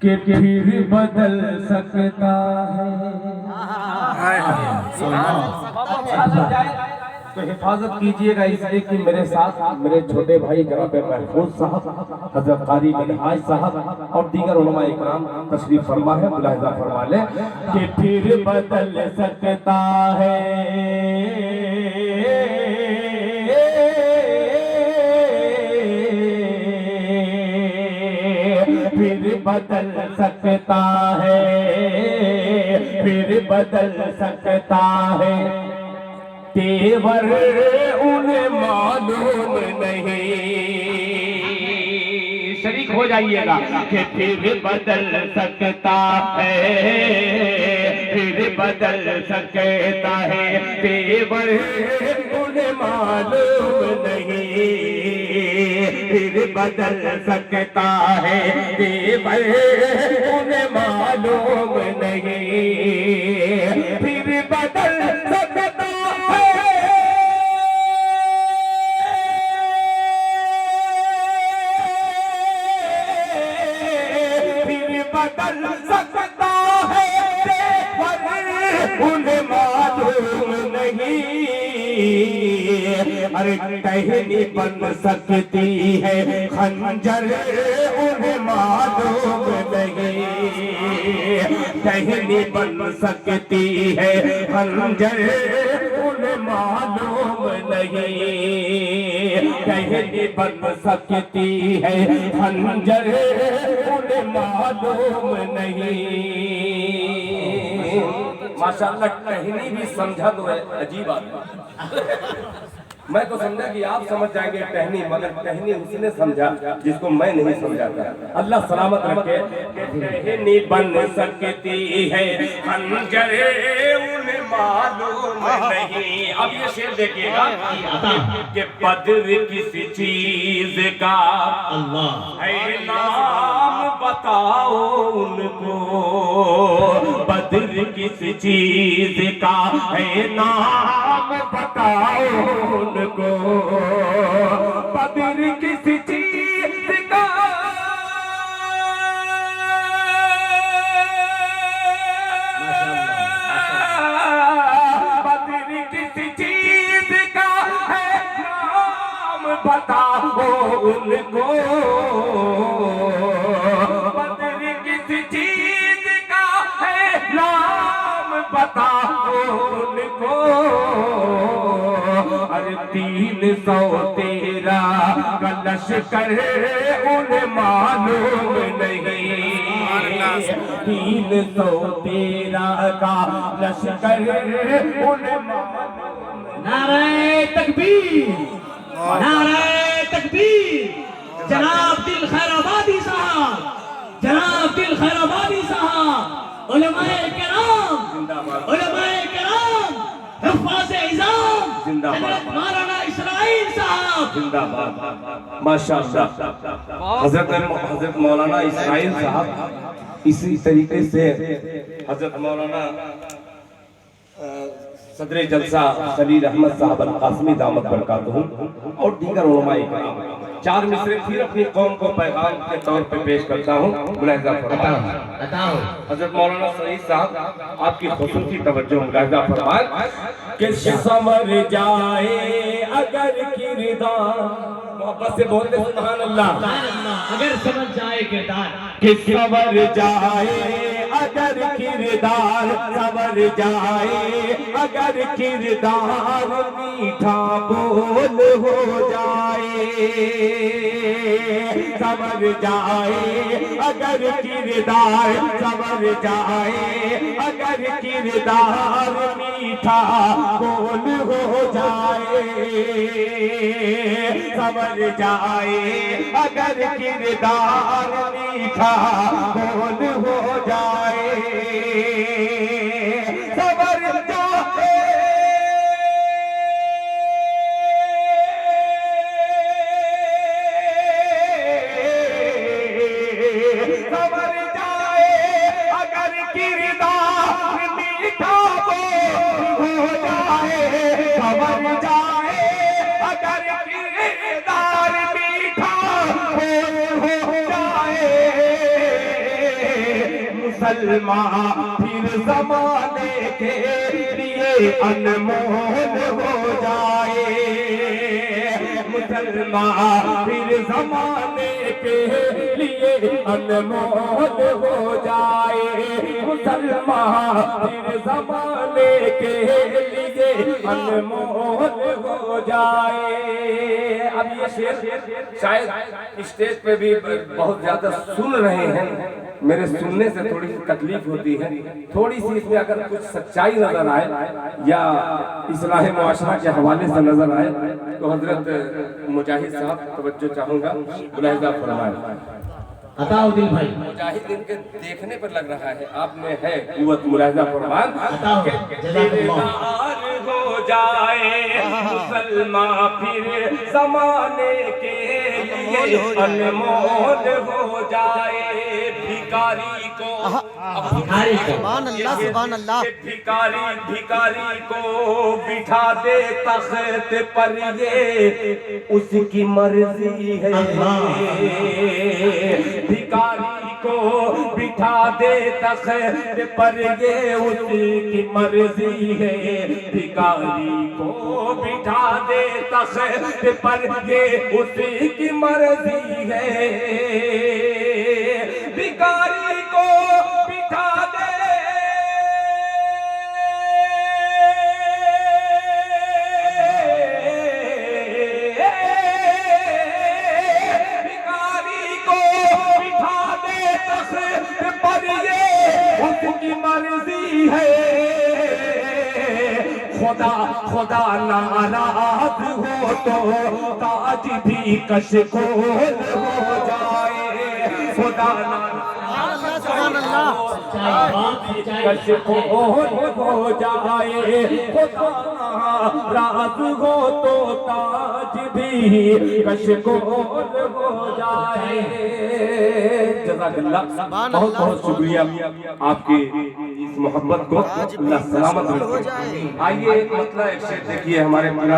कि फिर बदल सकता है। तो हिफाजत कीजिएगा इसलिए कि मेरे साथ मेरे छोटे भाई जनाब महफूज साहब, हजरत कारी मिनहाज साहब और दीगर उलमा इकराम तशरीफ फरमा है। मुलाहिजा फरमा ले कि फिर बदल सकता है, फिर बदल सकता है, फिर बदल सकता है। तेवर उन्हें मालूम नहीं, शरीक हो जाइएगा कि फिर बदल सकता है, फिर बदल सकता है। तेवर उन्हें मालूम नहीं, फिर बदल सकता है। तेवर उन्हें मालूम नहीं, फिर बदल सकता बदल सकता है। उन्हें मालूम नहीं, अरे टहनी बन सकती है खंजर, उन्हें मालूम नहीं। टहनी बन सकती है खंजर, उन्हें मालूम नहीं। टहनी बन सकती है खंजर, उन्हें मालूम नहीं। माशाअल्लाह टहनी भी समझा तो है, अजीब बात। मैं तो समझा कि आप समझ जाएंगे टहनी, मगर टहनी उसने समझा जिसको मैं नहीं समझा था। अल्लाह सलामत रखे। टहनी बन सकती है खंजर, उन्हें मालूम नहीं। अब ये शेर देखिएगा कि बद्र किसी चीज का अल्लाह है नाम बताओ उनको। बद्र किस चीज का है नाम बताओ उनको। बद्र किस चीज का, बद्र किस चीज का है नाम बताओ उनको। बद्र किस चीज का है नाम बताओ उनको। अरे 313 का लश्कर उन्हें मालूम नहीं। 313 का लश्कर उन्हें मालूम। नारे तकबीर, नारे तकबीर। जनाब दिल खैराबादी साहब, जनाब दिल खैराबादी साहब, उलमाए किराम, उलमाए किराम, हुफ़ाज़े इज़ाम, हज़रत मौलाना इस्माइल साहब जिंदाबाद। माशाअल्लाह हजरत मौलाना इस्माइल साहब। इसी तरीके से हजरत मौलाना सदर जलसा खलील अहमद साहब अल-कासमी दामत बरकातहू और दीगर उलमा इकराम। 4 मिसरे फिर अपनी कौम को पैगाम के तौर पे पेश करता हूँ। मुलाहिजा फरमाएं। हजरत मौलाना सईद साहब आपकी खुसूसी तवज्जो मुलाहिजा फरमाएं कि संवर जाए अगर किरदार, मोहब्बत से बोलते सुभान अल्लाह। अगर समझ जाए किरदार, कि संवर जाए अगर किरदार, संवर जाए अगर किरदार, मीठा बोल हो जाए। संवर जाए अगर किरदार, संवर जाए अगर किरदार, मीठा बोल हो जाए। संवर जाए अगर किरदार, मीठा बोल हो जाए। संवर जाए संवर जाए अगर किरदार, मीठा बोल हो जाए। संवर जाए अगर किरदार, मीठा बोल हो जाए। मुसलमान फिर जमाने के लिए अनमोल हो जाए, मुसलमान फिर जमाने के लिए अनमोल हो जाए, मुसलमान फिर जमाने के लिए अनमोल हो जाए। अब ये शेर शायद स्टेज पे भी बहुत ज्यादा सुन रहे हैं, मेरे सुनने से थोड़ी तकलीफ होती है, थोड़ी सी इसमें अगर कुछ सच्चाई नजर आए या इस्लाह मुआशरा के हवाले से नजर आए तो हजरत मुजाहिद साहब तवज्जो चाहूंगा, मुलाहिजा फरमाएं। अताउद्दीन भाई, मुजाहिद इनके देखने पर लग रहा है आप में है कुव्वत, मुलाहिजा फरमाएं। हो जाए मुसलमान फिर जमाने के लिए अनमोल हो जाए, भिखारी को सुभान अल्लाह सुभान अल्लाह। भिखारी को बिठा दे तख्त पर ये उसकी मर्जी है, भिखारी को बिठा दे तख्त पर ये उसकी मर्जी है, भिखारी को बिठा दे तख्त पर ये उसकी मर्जी है, भिखारी को बिठा दे उसकी मर्जी है, खुदा नाराज हो तो ताज भी कशकोल हो जाए, खुदा सुभान अल्लाह। कशकोल हो जाए, खुदा नाराज हो तो ताज भी कशकोल हो जाए। जज़ाकल्लाह, बहुत बहुत शुक्रिया आपकी इस मोहब्बत को, अल्लाह सलामत रखे। आइए एक मतलब एक शेर देखिए हमारे पुराने